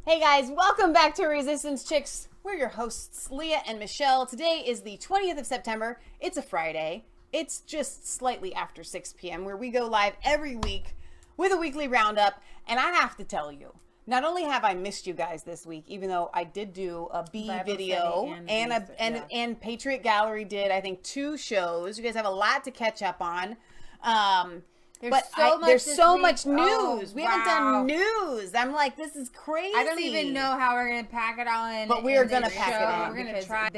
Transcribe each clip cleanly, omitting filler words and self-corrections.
Hey guys, welcome back to Resistance Chicks. We're your hosts, Leah and Michelle. Today is the 20th of September. It's a Friday. It's just slightly after 6 p.m. where we go live every week with a weekly roundup. And I have to tell you, not only have I missed you guys this week, even though I did do a B video and Patriot Gallery did, I think, 2 shows. You guys have a lot to catch up on. There's so much news. We haven't done news. I'm like, this is crazy. I don't even know how we're going to pack it all in. But we are going to pack it in. We're going to try.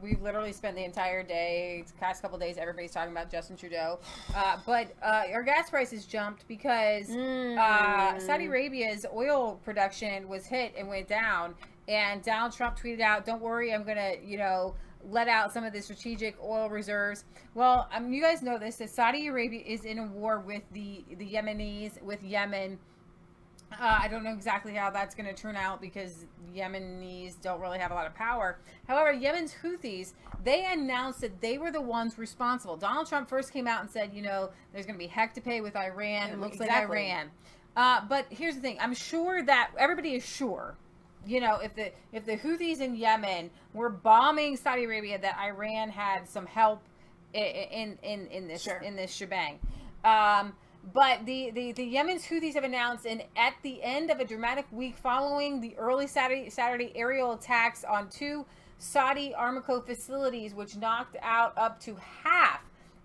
We've literally spent the entire day, the past couple of days, everybody's talking about Justin Trudeau. But our gas prices jumped because Saudi Arabia's oil production was hit and went down. And Donald Trump tweeted out, don't worry, I'm going to, let out some of the strategic oil reserves. Well, you guys know this, that Saudi Arabia is in a war with the Yemenis, with Yemen. I don't know exactly how that's going to turn out because Yemenis don't really have a lot of power. However, Yemen's Houthis, they announced that they were the ones responsible. Donald Trump first came out and said, there's going to be heck to pay with Iran. It looks like Iran. But here's the thing. I'm sure that everybody is sure, if the Houthis in Yemen were bombing Saudi Arabia, that Iran had some help in this shebang. But the Yemen's Houthis have announced, and at the end of a dramatic week following the early Saturday aerial attacks on 2 Saudi Aramco facilities, which knocked out up to half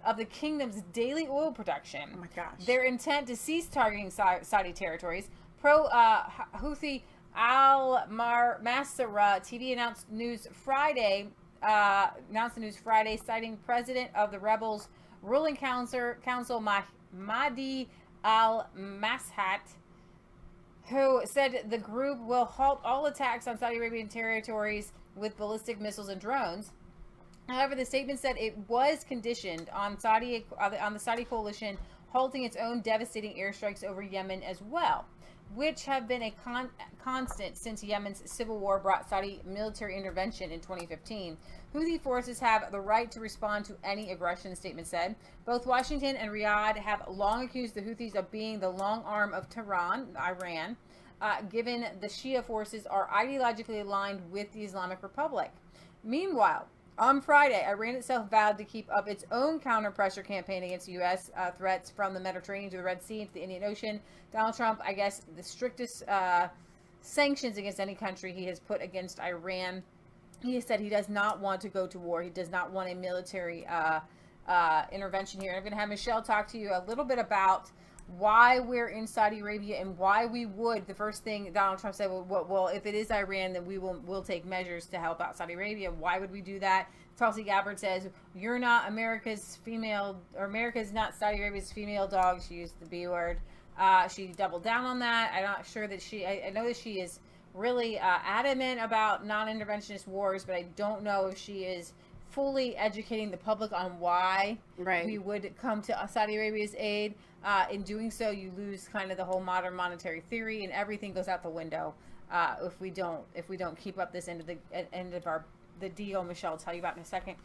of the kingdom's daily oil production. Oh my gosh! Their intent to cease targeting Saudi territories. Houthi Al-Masra TV announced the news Friday, citing President of the rebels' ruling council Mahdi al-Mashat, who said the group will halt all attacks on Saudi Arabian territories with ballistic missiles and drones. However, the statement said it was conditioned on the Saudi coalition halting its own devastating airstrikes over Yemen as well, which have been a constant since Yemen's civil war brought Saudi military intervention in 2015. Houthi forces have the right to respond to any aggression, the statement said. Both Washington and Riyadh have long accused the Houthis of being the long arm of Tehran, Iran, given the Shia forces are ideologically aligned with the Islamic Republic. Meanwhile, on Friday, Iran itself vowed to keep up its own counter-pressure campaign against U.S. Threats from the Mediterranean to the Red Sea to the Indian Ocean. Donald Trump, I guess, the strictest sanctions against any country he has put against Iran. He has said he does not want to go to war. He does not want a military intervention here. And I'm going to have Michelle talk to you a little bit about why we're in Saudi Arabia and why we would. The first thing Donald Trump said, well, if it is Iran, then we'll take measures to help out Saudi Arabia. Why would we do that? Tulsi Gabbard says, you're not America's not Saudi Arabia's female dog. She used the B word. She doubled down on that. I'm not sure that I know that she is really adamant about non-interventionist wars, but I don't know if she is fully educating the public on why we would come to Saudi Arabia's aid. In doing so, you lose kind of the whole modern monetary theory, and everything goes out the window if we don't keep up this end of the deal. Michelle will tell you about in a second.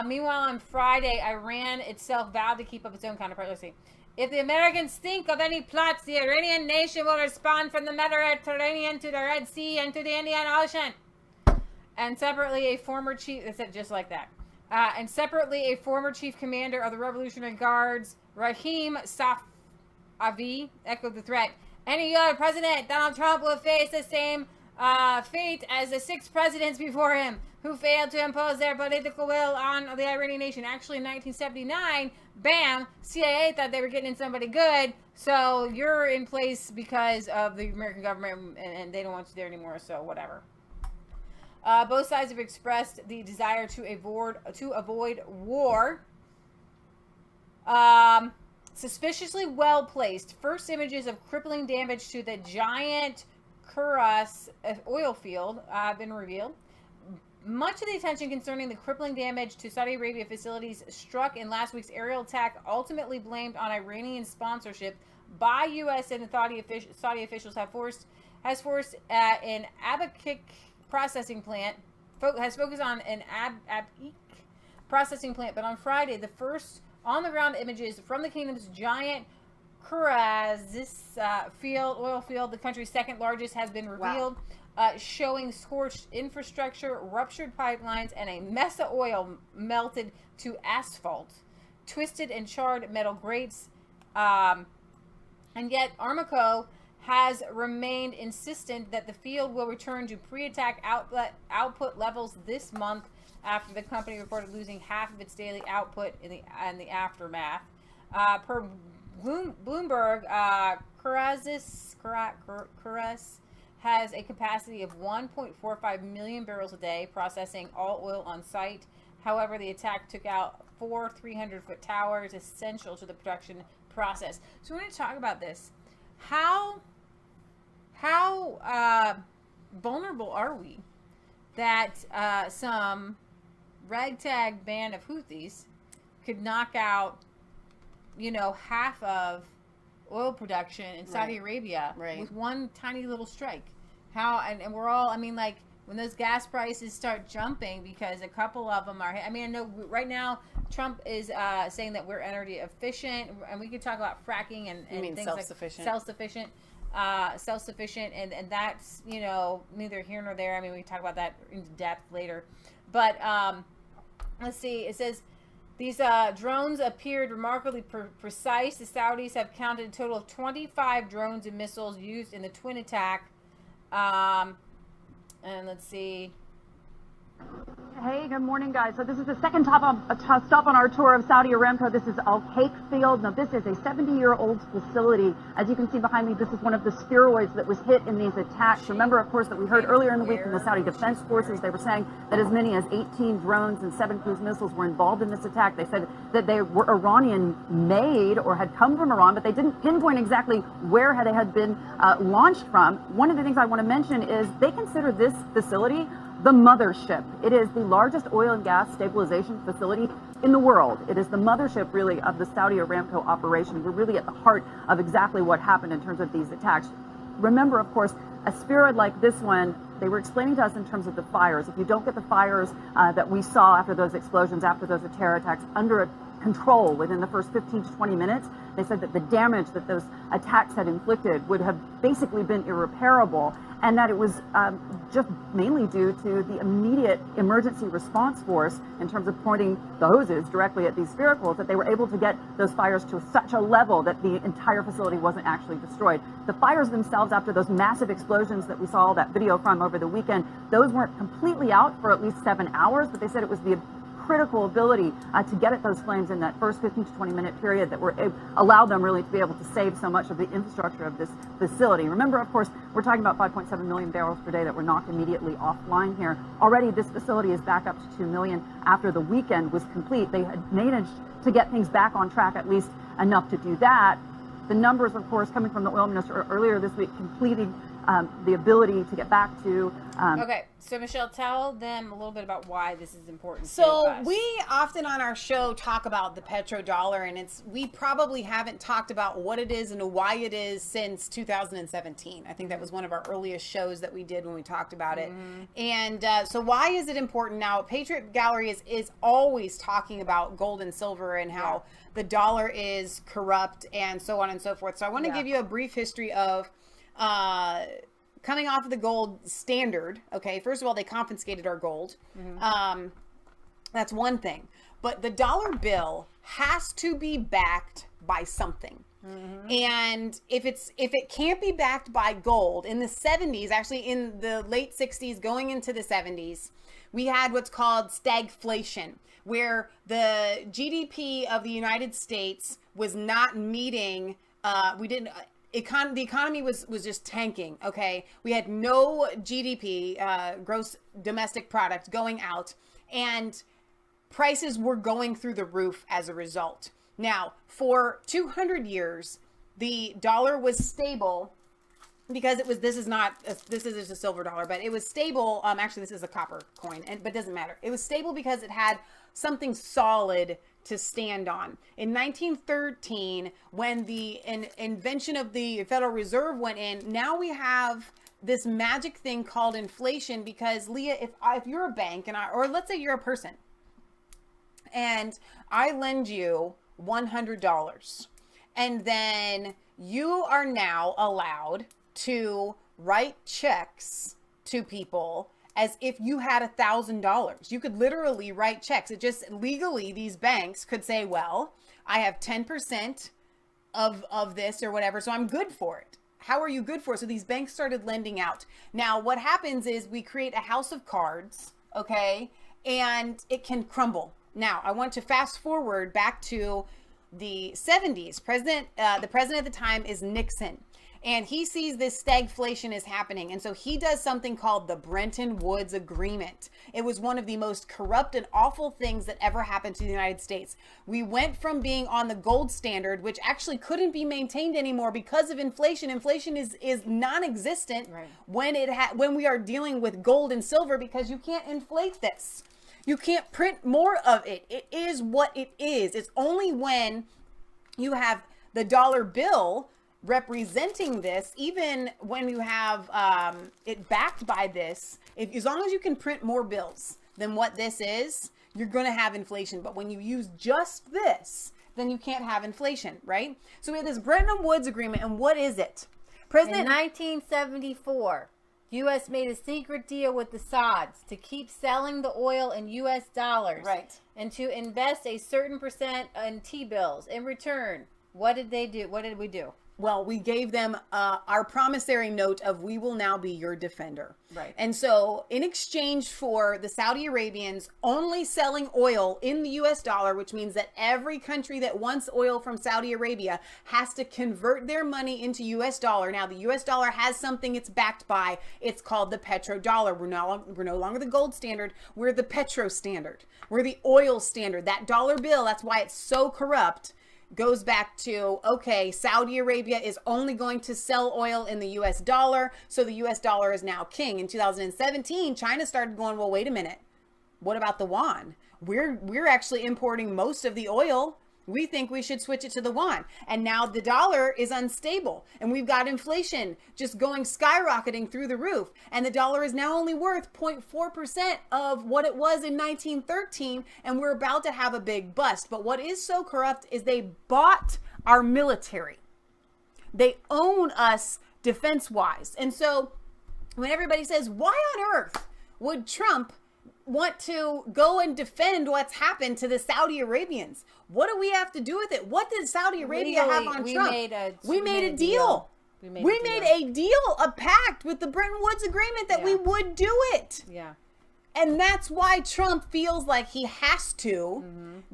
Meanwhile, on Friday, Iran itself vowed to keep up its own counterpart. Let's see. If the Americans think of any plots, the Iranian nation will respond from the Mediterranean to the Red Sea and to the Indian Ocean. And separately, a former chief, it said just like that. And separately, a former chief commander of the Revolutionary Guards, Rahim Safavi, echoed the threat. Any other president, Donald Trump, will face the same fate as the 6 presidents before him who failed to impose their political will on the Iranian nation. Actually, in 1979, bam, CIA thought they were getting in somebody good, so you're in place because of the American government, and they don't want you there anymore, so whatever. Both sides have expressed the desire to avoid war. Suspiciously well placed. First images of crippling damage to the giant Kuras oil field have been revealed. Much of the attention concerning the crippling damage to Saudi Arabia facilities struck in last week's aerial attack, ultimately blamed on Iranian sponsorship by U.S. and Saudi officials, has forced an Abaqaiq processing plant, has focused on an Abaqaiq processing plant, but on Friday, the first on-the-ground images from the kingdom's giant Kuras oil field, the country's second largest, has been revealed. Wow. showing scorched infrastructure, ruptured pipelines, and a mess of oil melted to asphalt, twisted and charred metal grates. And yet Armco has remained insistent that the field will return to pre-attack output levels this month, after the company reported losing half of its daily output in the aftermath. Per Bloomberg, Curas has a capacity of 1.45 million barrels a day, processing all oil on site. However, the attack took out 4 300-foot towers essential to the production process. So we want to talk about this. How vulnerable are we that some ragtag band of Houthis could knock out, half of oil production in Saudi Arabia with one tiny little strike? How, and we're all, when those gas prices start jumping, because a couple of them are, I know right now Trump is saying that we're energy efficient, and we could talk about fracking and things self-sufficient. Like self-sufficient, and that's, neither here nor there. We can talk about that in depth later. But let's see, it says, these drones appeared remarkably precise. The Saudis have counted a total of 25 drones and missiles used in the twin attack. And let's see. Hey, good morning, guys. So this is the second stop on our tour of Saudi Aramco. This is Al Cake Field. Now, this is a 70-year-old facility. As you can see behind me, this is one of the spheroids that was hit in these attacks. Remember, of course, that we heard earlier in the week from the Saudi Defense Forces. They were saying that as many as 18 drones and 7 cruise missiles were involved in this attack. They said that they were Iranian-made or had come from Iran, but they didn't pinpoint exactly where they had been launched from. One of the things I want to mention is they consider this facility the mothership. It is the largest oil and gas stabilization facility in the world. It is the mothership, really, of the Saudi Aramco operation. We're really at the heart of exactly what happened in terms of these attacks. Remember, of course, a spheroid like this one, they were explaining to us in terms of the fires. If you don't get the fires that we saw after those explosions, after those terror attacks, under control within the first 15 to 20 minutes, they said that the damage that those attacks had inflicted would have basically been irreparable, and that it was just mainly due to the immediate emergency response force in terms of pointing the hoses directly at these sphericals, that they were able to get those fires to such a level that the entire facility wasn't actually destroyed. The fires themselves, after those massive explosions that we saw that video from over the weekend, those weren't completely out for at least 7 hours, but they said it was the critical ability to get at those flames in that first 15 to 20 minute period that allowed them really to be able to save so much of the infrastructure of this facility. Remember, of course, we're talking about 5.7 million barrels per day that were knocked immediately offline here. Already, this facility is back up to 2 million after the weekend was complete. They had managed to get things back on track, at least enough to do that. The numbers, of course, coming from the oil minister earlier this week, completing the ability to get back to. Okay, so Michelle, tell them a little bit about why this is important. So we often on our show talk about the petrodollar, and we probably haven't talked about what it is and why it is since 2017. I think that was one of our earliest shows that we did when we talked about it. And so why is it important now? Patriot Gallery is always talking about gold and silver and how the dollar is corrupt and so on and so forth. So I want to give you a brief history of coming off of the gold standard. Okay, first of all, they confiscated our gold. That's one thing. But the dollar bill has to be backed by something. And if it can't be backed by gold, in the 70s, actually in the late 60s going into the 70s, we had what's called stagflation, where the GDP of the United States was not meeting, the economy was just tanking. Okay, we had no GDP, gross domestic product, going out, and prices were going through the roof as a result. Now, for 200 years, the dollar was stable because this is just a silver dollar, but it was stable. Actually, this is a copper coin, but it doesn't matter. It was stable because it had something solid to stand on. In 1913, when the invention of the Federal Reserve went in, now we have this magic thing called inflation. Because Leah, if you're a bank or let's say you're a person, and I lend you $100, and then you are now allowed to write checks to people as if you had $1,000. You could literally write checks. It just legally, these banks could say, well, I have 10% of this or whatever, so I'm good for it. How are you good for it? So these banks started lending out. Now, what happens is we create a house of cards, okay, and it can crumble. Now, I want to fast forward back to the 70s. The president at the time is Nixon. And he sees this stagflation is happening. And so he does something called the Bretton Woods Agreement. It was one of the most corrupt and awful things that ever happened to the United States. We went from being on the gold standard, which actually couldn't be maintained anymore because of inflation. Inflation is non-existent when we are dealing with gold and silver, because you can't inflate this. You can't print more of it. It is what it is. It's only when you have the dollar bill representing this, even when you have it backed by this, as long as you can print more bills than what this is, you're going to have inflation. But when you use just this, then you can't have inflation, right? So we have this Bretton Woods Agreement, and what is it? In 1974, U.S. made a secret deal with the Sauds to keep selling the oil in U.S. dollars, right, and to invest a certain percent in T-bills. In return, what did they do? What did we do? Well, we gave them our promissory note of we will now be your defender. Right. And so in exchange for the Saudi Arabians only selling oil in the US dollar, which means that every country that wants oil from Saudi Arabia has to convert their money into US dollar. Now, the US dollar has something it's backed by. It's called the petrodollar. We're no longer the gold standard. We're the petro standard. We're the oil standard. That dollar bill, that's why it's so corrupt, goes back to, okay, Saudi Arabia is only going to sell oil in the US dollar, so the US dollar is now king. In 2017, China started going, well, wait a minute. What about the yuan? We're actually importing most of the oil. We think we should switch it to the yuan. And now the dollar is unstable, and we've got inflation just going skyrocketing through the roof. And the dollar is now only worth 0.4% of what it was in 1913, and we're about to have a big bust. But what is so corrupt is they bought our military. They own us defense-wise. And so when everybody says, why on earth would Trump want to go and defend what's happened to the Saudi Arabians? What do we have to do with it? What did Saudi Arabia have on Trump? We made a deal. We made a deal, a pact with the Bretton Woods Agreement that we would do it. Yeah. And that's why Trump feels like he has to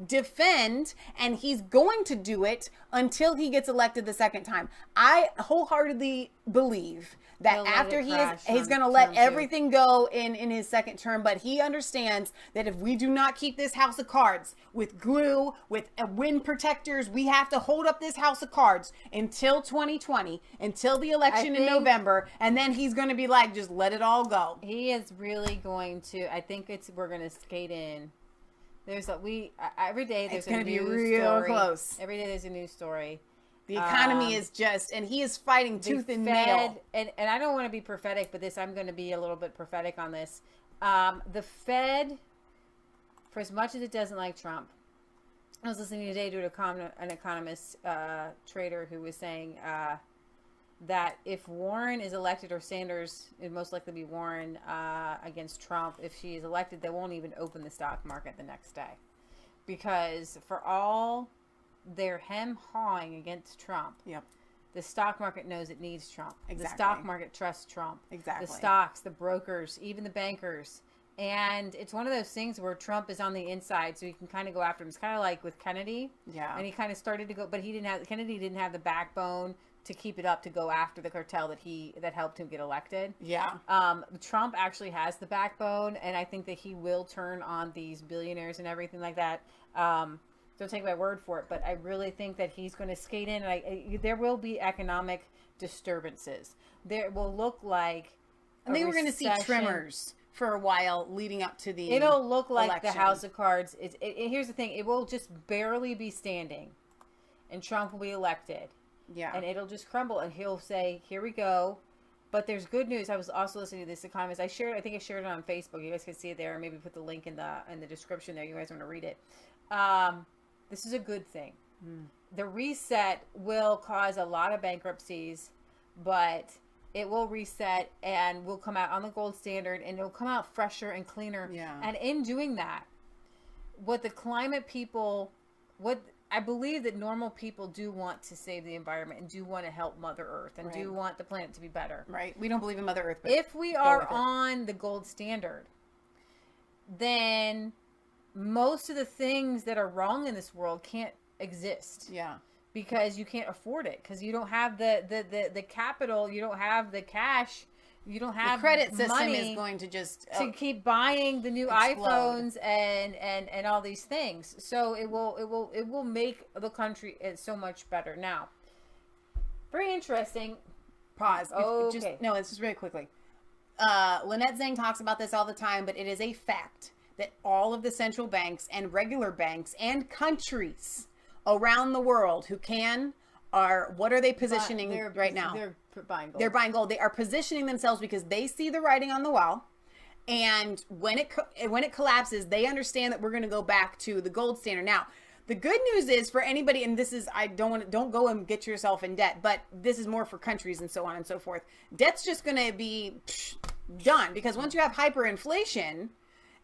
defend, and he's going to do it until he gets elected the second time. I wholeheartedly believe that after he's going to let everything go in his second term, but he understands that if we do not keep this house of cards with glue, with wind protectors, we have to hold up this house of cards until 2020, until the election in November, and then he's going to be like, just let it all go. He is really going to, I think we're going to skate in. Every day there's a new story. It's going to be real close. Every day there's a new story. The economy is just, and he is fighting tooth and nail. And I don't want to be prophetic, but I'm going to be a little bit prophetic on this. The Fed, for as much as it doesn't like Trump, I was listening today to an economist trader who was saying that if Warren is elected, or Sanders, it most likely be Warren against Trump, if she is elected, they won't even open the stock market the next day. Because for all their hem-hawing against Trump, the stock market knows it needs Trump. Exactly. The stock market trusts Trump. Exactly. The stocks, the brokers, even the bankers. And it's one of those things where Trump is on the inside, so he can kind of go after him. It's kind of like with Kennedy. Yeah. And he kind of started to go, but Kennedy didn't have the backbone to keep it up to go after the cartel that helped him get elected. Yeah. Trump actually has the backbone, and I think that he will turn on these billionaires and everything like that. Don't take my word for it, but I really think that he's going to skate in, and there will be economic disturbances. There will look like I think we're going to see tremors for a while leading up to the It'll look like election. The House of Cards. Here's the thing. It will just barely be standing, and Trump will be elected. Yeah. And it'll just crumble, and he'll say, here we go. But there's good news. I was also listening to this economist. I think I shared it on Facebook. You guys can see it there, or maybe put the link in the description there. You guys want to read it. This is a good thing. The reset will cause a lot of bankruptcies, but it will reset and will come out on the gold standard, and it'll come out fresher and cleaner. Yeah. And in doing that, what the climate people, what I believe that normal people do want to save the environment and do want to help Mother Earth and do want the planet to be better. Right. We don't believe in Mother Earth. But if we are on the gold standard, then most of the things that are wrong in this world can't exist. Yeah. Because you can't afford it. Because you don't have the capital. You don't have the cash. You don't have the credit system money is going to just to keep buying the new iPhones and all these things. So it will make the country so much better. Now, very interesting. Pause. Okay. It's just really quickly. Lynette Zhang talks about this all the time, but it is a fact that all of the central banks and regular banks and countries around the world who what are they positioning right now? They're buying gold. They're buying gold. They are positioning themselves because they see the writing on the wall. And when it collapses, they understand that we're going to go back to the gold standard. Now, the good news is for anybody, and this is, don't go and get yourself in debt, but this is more for countries and so on and so forth. Debt's just going to be done, because once you have hyperinflation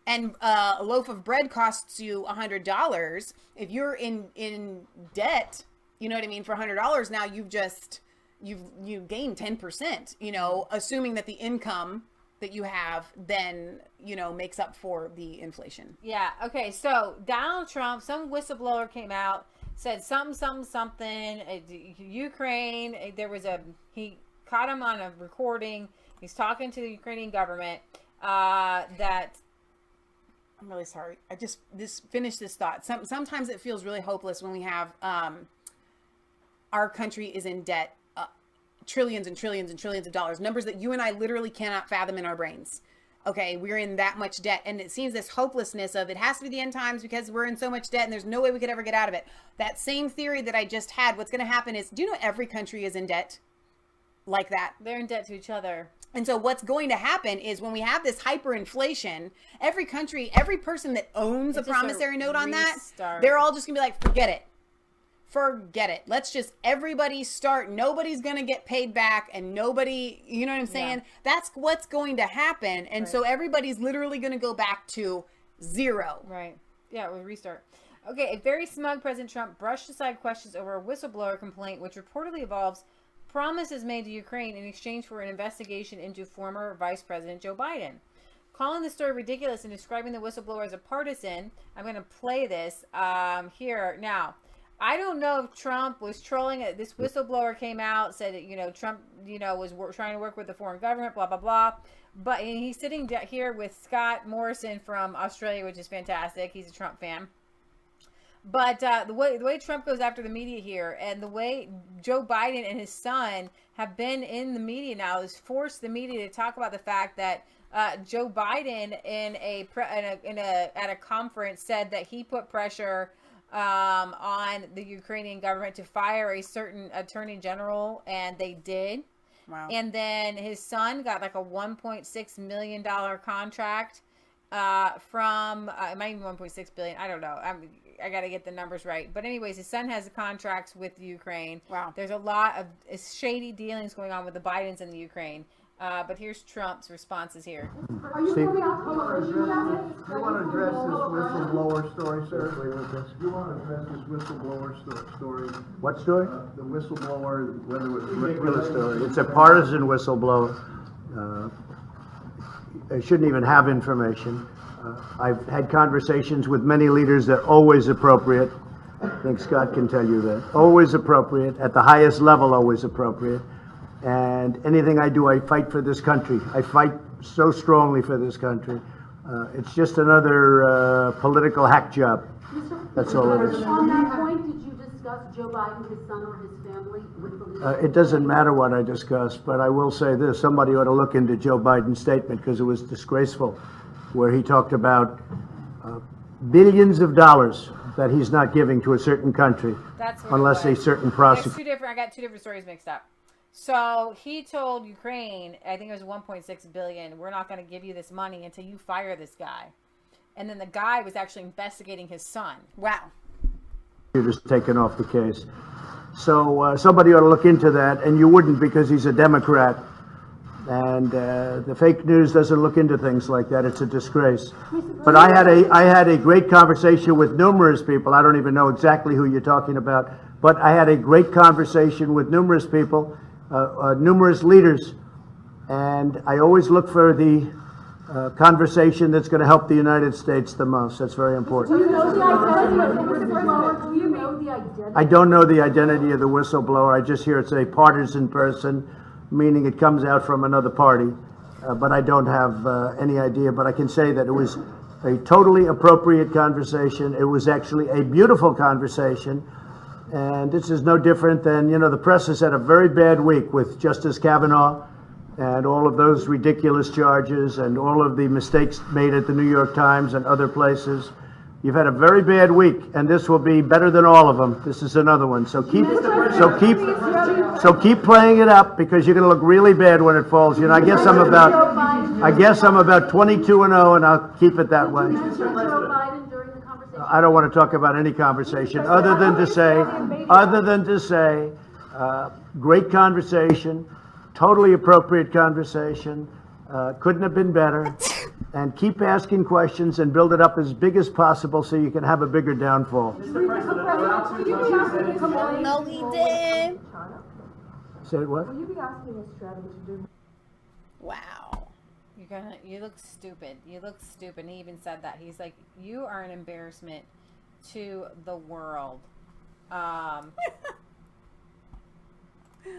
and a loaf of bread costs you $100, if you're in debt, you know what I mean, for $100 now, you've gained 10%, assuming that the income that you have then, makes up for the inflation. Yeah. Okay. So Donald Trump, some whistleblower came out, said something, Ukraine, he caught him on a recording. He's talking to the Ukrainian government, that I'm really sorry. I just finish this thought. Sometimes it feels really hopeless when we have, our country is in debt, trillions and trillions and trillions of dollars, numbers that you and I literally cannot fathom in our brains. Okay, we're in that much debt, and it seems this hopelessness of it has to be the end times because we're in so much debt and there's no way we could ever get out of it. That same theory that I just had, what's going to happen is, do you know every country is in debt like that? They're in debt to each other. And so what's going to happen is when we have this hyperinflation, every country, every person that owns a promissory note on that, they're all just going to be like, forget it. Forget it. Let's just everybody start. Nobody's going to get paid back, and nobody, you know what I'm saying? Yeah. That's what's going to happen. And so everybody's literally going to go back to zero. Right. Yeah, we'll restart. Okay, a very smug President Trump brushed aside questions over a whistleblower complaint, which reportedly involves promises made to Ukraine in exchange for an investigation into former Vice President Joe Biden. Calling the story ridiculous and describing the whistleblower as a partisan, I'm going to play this here now. I don't know if Trump was trolling it. This whistleblower came out, said that, Trump, was trying to work with the foreign government, blah, blah, blah. But he's sitting here with Scott Morrison from Australia, which is fantastic. He's a Trump fan. But the way Trump goes after the media here, and the way Joe Biden and his son have been in the media now, has forced the media to talk about the fact that Joe Biden at a conference said that he put pressure on the Ukrainian government to fire a certain attorney general, and they did. Wow. And then his son got like a $1.6 million contract from it might even 1.6 billion. I don't know. I got to get the numbers right. But anyways, his son has contracts with Ukraine. Wow. There's a lot of shady dealings going on with the Bidens in the Ukraine. But here's Trump's responses here. Are you moving out to you want to address this whistleblower story, sir? You want to address this whistleblower story? What story? The whistleblower, whether it was Ridiculous story. It's a partisan whistleblower. They shouldn't even have information. I've had conversations with many leaders that are always appropriate. I think Scott can tell you that. Always appropriate, at the highest level, always appropriate. And anything I do, I fight for this country. I fight so strongly for this country. It's just another political hack job. That's all it is. On that point, did you discuss Joe Biden, his son, or his family with the leader? It doesn't matter what I discuss, but I will say this. Somebody ought to look into Joe Biden's statement, because it was disgraceful, where he talked about billions of dollars that he's not giving to a certain country unless a certain prosecutor. I got two different stories mixed up. So he told Ukraine, I think it was 1.6 billion, we're not going to give you this money until you fire this guy. And then the guy was actually investigating his son. Wow. You're just taken off the case. So somebody ought to look into that, and you wouldn't, because he's a Democrat. And the fake news doesn't look into things like that. It's a disgrace. But I had a great conversation with numerous people. I don't even know exactly who you're talking about, but I had a great conversation with numerous people, numerous leaders, and I always look for the conversation that's going to help the United States the most. That's very important. Do you know the identity of the whistleblower? Do you know the identity? I don't know the identity of the whistleblower. I just hear it's a partisan person, meaning it comes out from another party, but I don't have any idea. But I can say that it was a totally appropriate conversation. It was actually a beautiful conversation, and this is no different than, you know, the press has had a very bad week with Justice Kavanaugh and all of those ridiculous charges and all of the mistakes made at the New York Times and other places. You've had a very bad week, and this will be better than all of them. This is another one. So keep playing it up, because you're going to look really bad when it falls. You know, I guess I'm about 22-0, and I'll keep it that way. I don't want to talk about any conversation other than to say, great conversation, totally appropriate conversation. Couldn't have been better. And keep asking questions and build it up as big as possible so you can have a bigger downfall. No, he did. Say what? Will you be asking a strategy to do? Wow. You look stupid. You look stupid. He even said that. He's like, you are an embarrassment to the world.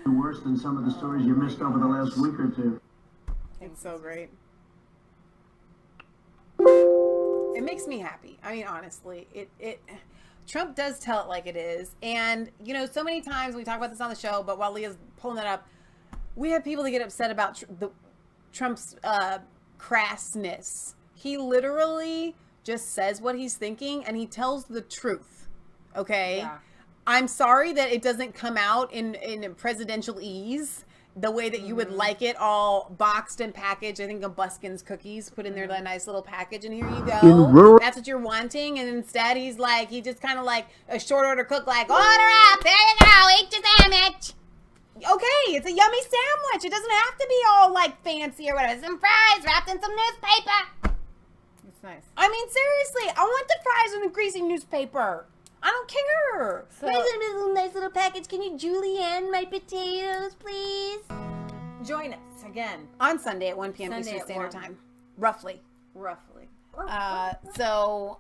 Worse than some of the stories you missed over the last week or two. It's so great. It makes me happy. I mean, honestly, Trump does tell it like it is. And, you know, so many times we talk about this on the show, but while Leah's pulling that up, we have people that get upset about Trump's crassness. He literally just says what he's thinking, and he tells the truth. Okay? Yeah. I'm sorry that it doesn't come out in presidential ease the way that you would like it, all boxed and packaged. I think of Buskin's cookies put in their nice little package, and here you go. That's what you're wanting. And instead he just kind of like a short order cook, like, order up, there you go, eat your sandwich. Okay, it's a yummy sandwich. It doesn't have to be all like fancy or whatever. Some fries wrapped in some newspaper. It's nice. I mean, seriously, I want the fries in the greasy newspaper. I don't care. So, here's a nice little package. Can you julienne my potatoes, please? Join us again on Sunday at 1 p.m. Eastern Standard Time. Roughly. So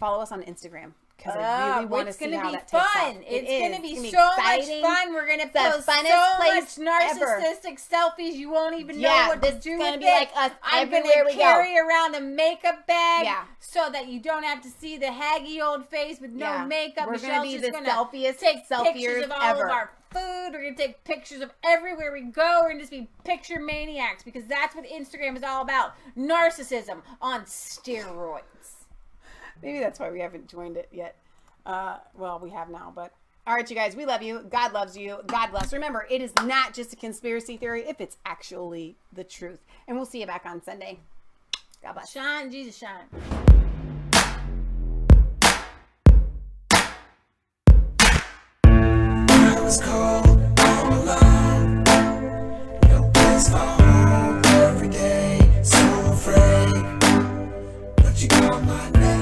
follow us on Instagram, because I really want to see how that takes off. It's going to be so much fun. We're going to post so much narcissistic selfies. You won't even know what to do with it. Be like us. I'm going to carry around a makeup bag so that you don't have to see the haggy old face with no makeup. We're going to be the selfiest take pictures of all ever. of our food. We're going to take pictures of everywhere we go. We're going to just be picture maniacs, because that's what Instagram is all about. Narcissism on steroids. Maybe that's why we haven't joined it yet. Well, we have now, but all right, you guys, we love you. God loves you. God bless. Remember, it is not just a conspiracy theory if it's actually the truth. And we'll see you back on Sunday. God bless. Shine, Jesus, shine. I was cold all alone. No place for home every day. So afraid, but you called my name.